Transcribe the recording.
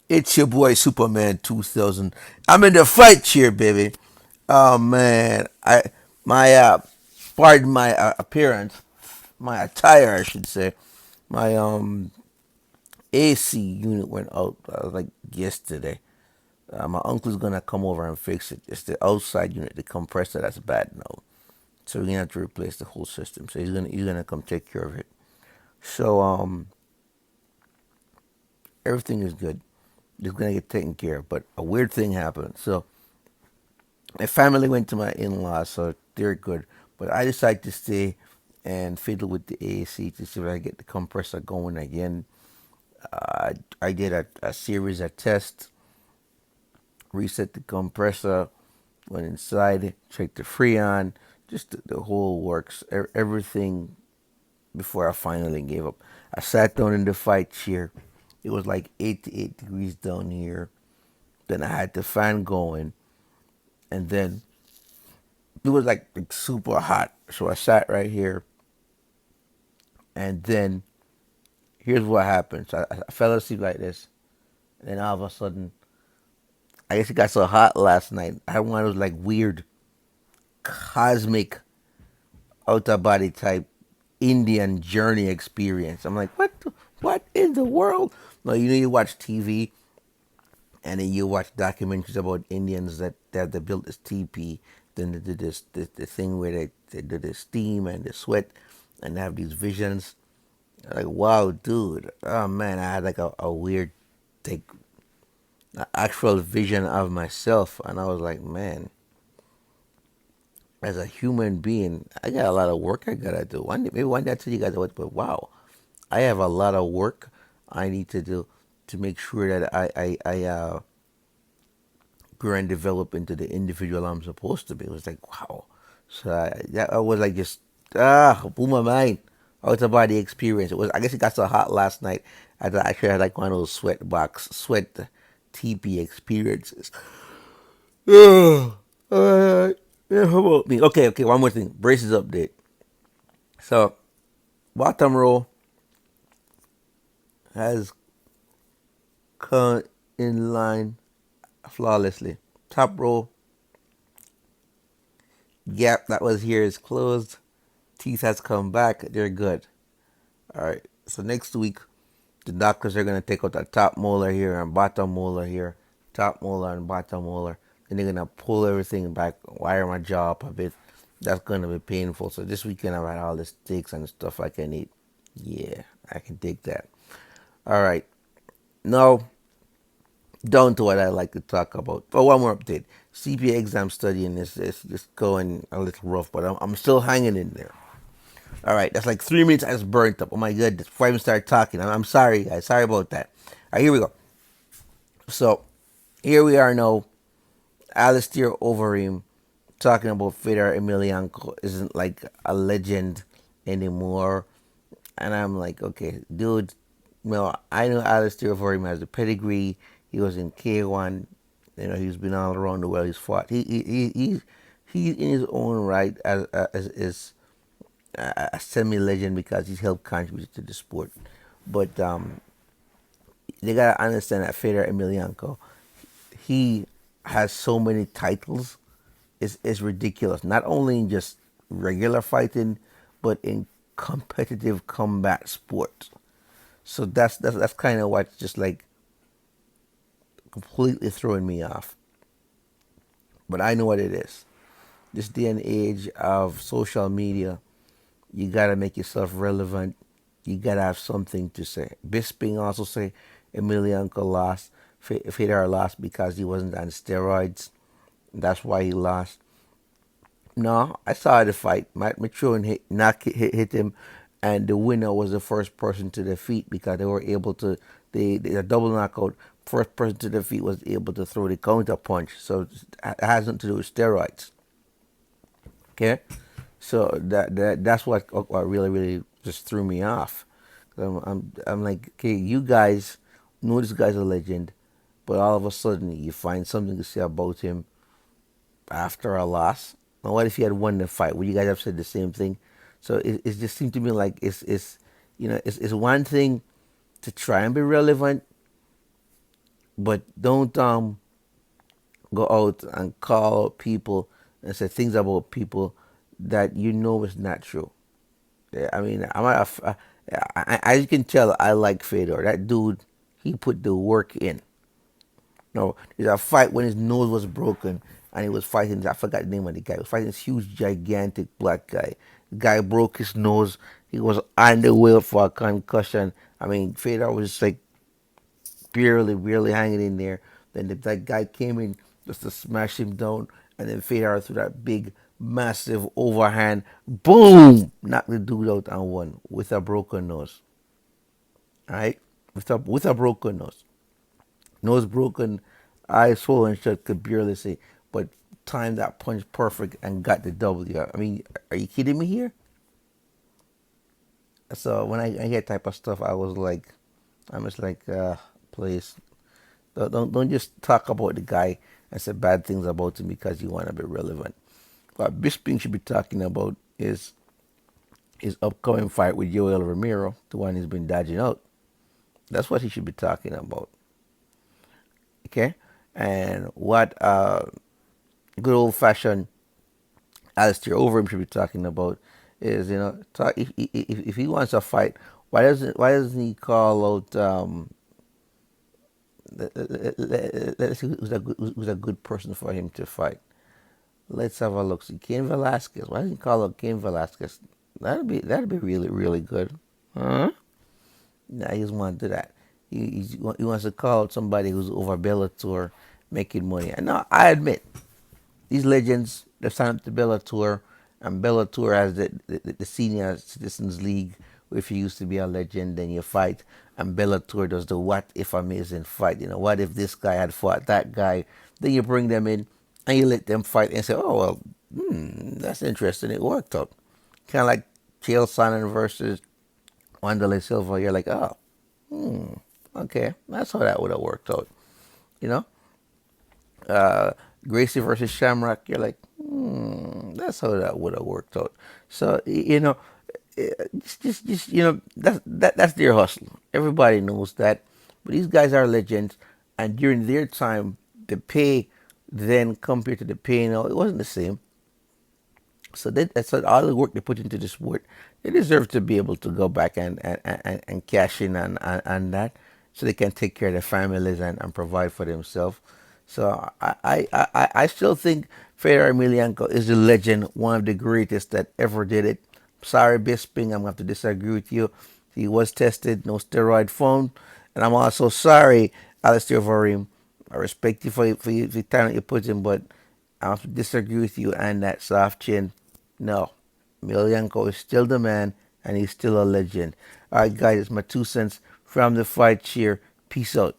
It's your boy Superman 2000. I'm in the fight chair, baby. Oh man, my pardon my appearance, my attire, I should say. My AC unit went out like yesterday. My uncle's gonna come over and fix it. It's the outside unit, the compressor that's bad now. So we're gonna have to replace the whole system. So he's gonna come take care of it. So everything is good. It's gonna get taken care of. But a weird thing happened. So my family went to my in-laws, so they're good. But I decided to stay and fiddle with the AC to see if I get the compressor going again. I did a series of tests, reset the compressor, went inside, checked the freon, just the whole works, everything before I finally gave up. I sat down in the fight chair. It was like 88 degrees down here. Then I had the fan going, and then it was like super hot. So I sat right here, and then here's what happened. So I fell asleep like this, and then all of a sudden, I guess it got so hot last night. I had one of those like weird cosmic out of body type Indian journey experience. I'm like, what in the world? No, you watch TV and then you watch documentaries about Indians that they built this teepee. Then they did the thing where they do the steam and the sweat, and they have these visions. Like, wow, dude. Oh man, I had like a weird, like, actual vision of myself, and I was like, man, as a human being, I got a lot of work I gotta do. Maybe one day I tell you guys what, but wow, I have a lot of work I need to do to make sure that I grow and develop into the individual I'm supposed to be. It was like, wow. So I was like just blew my mind. Out of body experience. It was. I guess it got so hot last night. I thought I actually had like one of those sweat TP experiences. Yeah. Yeah, how about me? Okay. One more thing. Braces update. So bottom row has come in line flawlessly. Top row gap that was here is closed. Teeth has come back. They're good. All right. So next week, the doctors are gonna take out the top molar here and bottom molar here, top molar and bottom molar. Then they're gonna pull everything back, wire my jaw up a bit. That's gonna be painful. So this weekend I've had all the steaks and stuff I can eat. Yeah, I can take that. All right. Now down to what I like to talk about. Oh, one more update. CPA exam studying is just going a little rough, but I'm still hanging in there. All right, that's like 3 minutes I just burnt up. Oh my goodness! Before I even start talking, I'm sorry, guys. Sorry about that. All right, here we go. So here we are now. Alistair Overeem talking about Fedor Emelianenko isn't like a legend anymore, and I'm like, okay, dude. Well, I know Alistair Overeem has the pedigree. He was in K1. You know, he's been all around the world. He's fought. He's in his own right as a semi legend because he's helped contribute to the sport. But they gotta understand that Fedor Emelianenko, he has so many titles. It's ridiculous. Not only in just regular fighting, but in competitive combat sports. So that's kind of what's just like completely throwing me off. But I know what it is. This day and age of social media, you gotta make yourself relevant. You gotta have something to say. Bisping also say Emelianenko lost. Fedor lost because he wasn't on steroids. That's why he lost. No, I saw the fight. Mike Mitrione hit him, and the winner was the first person to defeat because they were able to. They a double knockout. First person to defeat was able to throw the counter punch. So it has nothing to do with steroids. Okay, so that's what really just threw me off. I'm like, okay, you guys know this guy's a legend, but all of a sudden you find something to say about him after a loss. Now, what if he had won the fight? Would you guys have said the same thing? So it just seemed to me like it's one thing to try and be relevant, but don't go out and call people and say things about people that you know is not true. Yeah, I mean, as you can tell, I like Fedor. That dude, he put the work in. No, there's a fight when his nose was broken and he was fighting. I forgot the name of the guy. He was fighting this huge, gigantic black guy. The guy broke his nose. He was on the way for a concussion. I mean, Fedor was just like barely hanging in there. Then that guy came in just to smash him down, and then Fedor threw that big, massive overhand, boom, knocked the dude out and won with a broken nose. All right, with a broken nose. Nose broken, eyes swollen shut, could barely see, but timed that punch perfect and got the W. I mean, are you kidding me here? So when I hear type of stuff, I'm just like, please, don't just talk about the guy and say bad things about him because you want to be relevant. What Bisping should be talking about is his upcoming fight with Joel Romero, the one he's been dodging out. That's what he should be talking about. Okay, and what good old fashioned Alistair Overeem should be talking about is, if he wants a fight, why doesn't he call out let's see who's a good person for him to fight. Let's have a look. See, Cain Velasquez. Why doesn't he call out Cain Velasquez? That'd be really good. Huh? Nah, he doesn't want to do that. He wants to call out somebody who's over Bellator making money. And now I admit these legends, they signed up to Bellator, and Bellator has the Senior Citizens League, where if you used to be a legend, then you fight, and Bellator does the what if amazing fight. What if this guy had fought that guy? Then you bring them in, and you let them fight, and say, oh, well, that's interesting. It worked out. Kind of like Chael Sonnen versus Wanderlei Silva. You're like, oh, okay, that's how that would have worked out. You know? uh, Gracie versus Shamrock, you're like, that's how that would have worked out. So just that's their hustle. Everybody knows that, but these guys are legends, and during their time, the pay then compared to the pay now, it wasn't the same. So that's all the work they put into the sport. They deserve to be able to go back and cash in on that, so they can take care of their families and provide for themselves. So I still think Fedor Emelianenko is a legend, one of the greatest that ever did it. Sorry, Bisping, I'm going to have to disagree with you. He was tested, no steroid found. And I'm also sorry, Alistair Overeem. I respect you for the talent you put in, but I have to disagree with you and that soft chin. No. Emelianenko is still the man, and he's still a legend. All right, guys, it's my 2 cents from the fight cheer. Peace out.